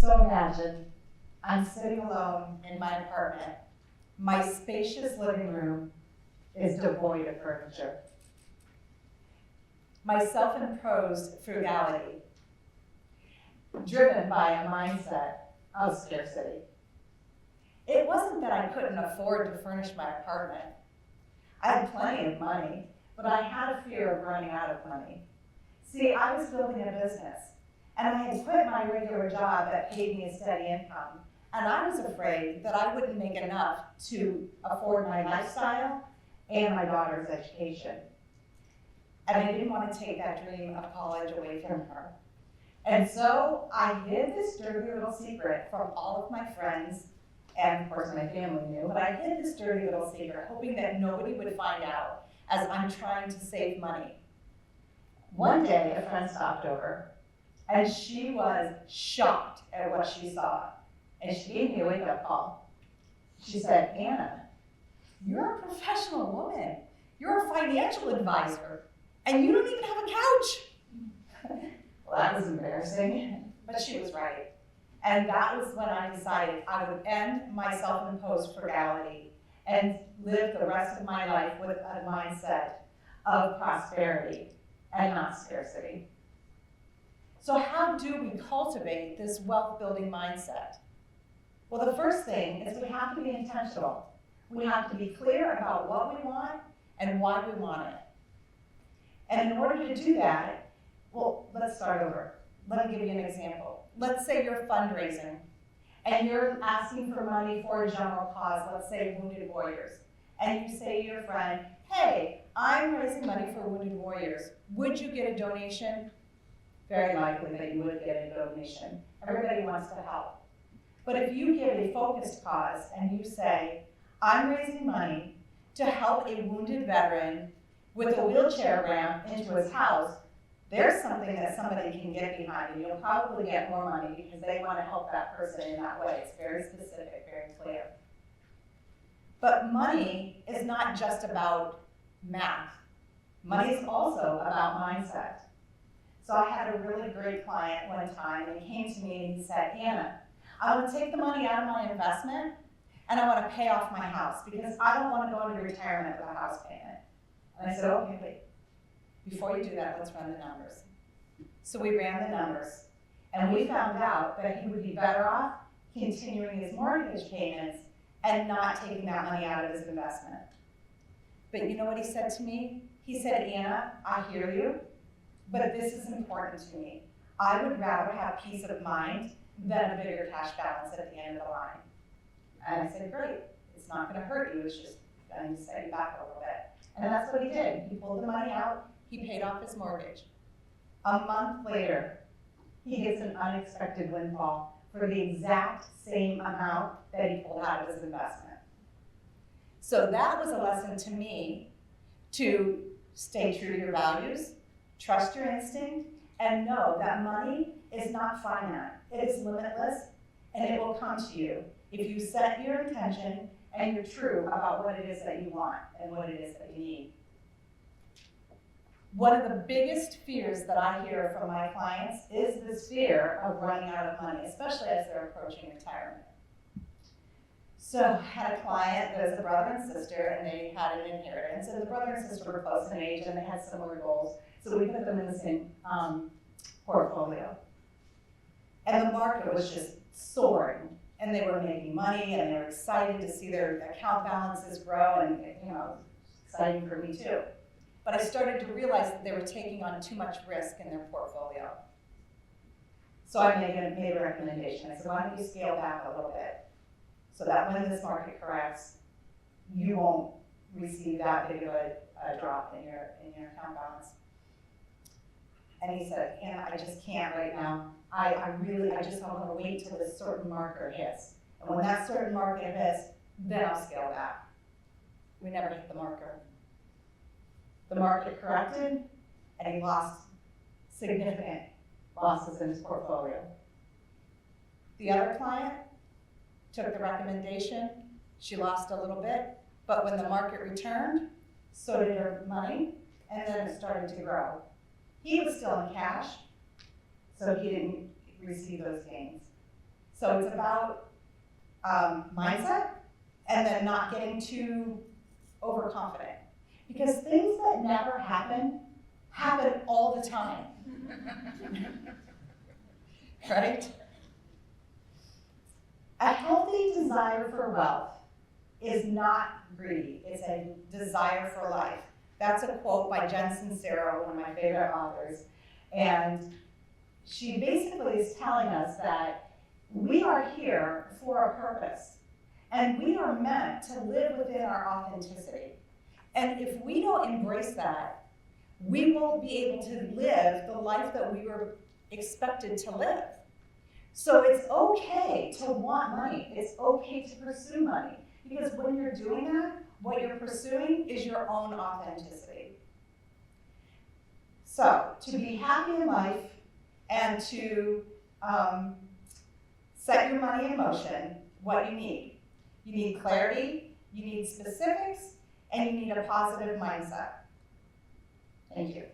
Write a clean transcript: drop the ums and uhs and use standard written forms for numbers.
So imagine I'm sitting alone in my apartment. My spacious living room is devoid of furniture. My self-imposed frugality, driven by a mindset of scarcity. It wasn't that I couldn't afford to furnish my apartment. I had plenty of money, but I had a fear of running out of money. See, I was building a business, and I had quit my regular job that paid me a steady income, and I was afraid that I wouldn't make enough to afford my lifestyle and my daughter's education. And I didn't want to take that dream of college away from her. And so I hid this dirty little secret from all of my friends, and of course my family knew, but I hid this dirty little secret, hoping that nobody would find out as I'm trying to save money. One day, a friend stopped over, and she was shocked at what she saw, and she gave me a wake-up call. She said, Anna, you're a professional woman. You're a financial advisor, and you don't even have a couch. Well, that was embarrassing, but she was right. And that was when I decided I would end my self-imposed frugality and live the rest of my life with a mindset of prosperity and not scarcity. So how do we cultivate this wealth-building mindset? Well, the first thing is we have to be intentional. We have to be clear about what we want and why we want it. And in order to do that, well, let's start over. Let me give you an example. Let's say you're fundraising and you're asking for money for a general cause, let's say Wounded Warriors. And you say to your friend, hey, I'm raising money for Wounded Warriors. Would you get a donation? Very likely that you would get a donation. Everybody wants to help. But if you give a focused cause and you say, I'm raising money to help a wounded veteran with a wheelchair ramp into his house, there's something that somebody can get behind, and you'll probably get more money because they want to help that person in that way. It's very specific, very clear. But money is not just about math. Money is also about mindset. So I had a really great client one time, and he came to me and he said, Anna, I want to take the money out of my investment and I want to pay off my house because I don't want to go into retirement with a house payment. And I said, okay, wait. Before you do that, let's run the numbers. So we ran the numbers, and we found out that he would be better off continuing his mortgage payments and not taking that money out of his investment. But you know what he said to me? He said, Anna, I hear you, but this is important to me. I would rather have peace of mind than a bigger cash balance at the end of the line. And I said, great, it's not going to hurt you, it's just going to set you back a little bit. And that's what he did. He pulled the money out, he paid off his mortgage. A month later, he gets an unexpected windfall for the exact same amount that he pulled out of his investment. So that was a lesson to me to stay true to your values, trust your instinct, and know that money is not finite. It is limitless, and it will come to you if you set your intention and you're true about what it is that you want and what it is that you need. One of the biggest fears that I hear from my clients is this fear of running out of money, especially as they're approaching retirement. So I had a client that was a brother and sister, and they had an inheritance, and the brother and sister were close in age, and they had similar goals, so we put them in the same portfolio. And the market was just soaring, and they were making money, and they were excited to see their account balances grow, and exciting for me too. But I started to realize that they were taking on too much risk in their portfolio. So I made a recommendation. I said, why don't you scale back a little bit so that when this market corrects, you won't receive that big of a drop in your account balance. And he said, Anna, I just can't right now. I just want to wait till this certain marker hits. And when that certain marker hits, then I'll scale back. We never hit the marker. The market corrected, and he lost significant losses in his portfolio. The other client took the recommendation. She lost a little bit, but when the market returned, so did her money, and then it started to grow. He was still in cash, so he didn't receive those gains. So it's about mindset and then not getting too overconfident. Because things that never happen all the time. Right? A healthy desire for wealth is not greedy, it's a desire for life. That's a quote by Jen Sincero, one of my favorite authors. And she basically is telling us that we are here for a purpose. And we are meant to live within our authenticity. And if we don't embrace that, we won't be able to live the life that we were expected to live. So it's okay to want money. It's okay to pursue money. Because when you're doing that, what you're pursuing is your own authenticity. So to be happy in life and to set your money in motion, what you need. You need clarity, you need specifics, and you need a positive mindset. Thank you.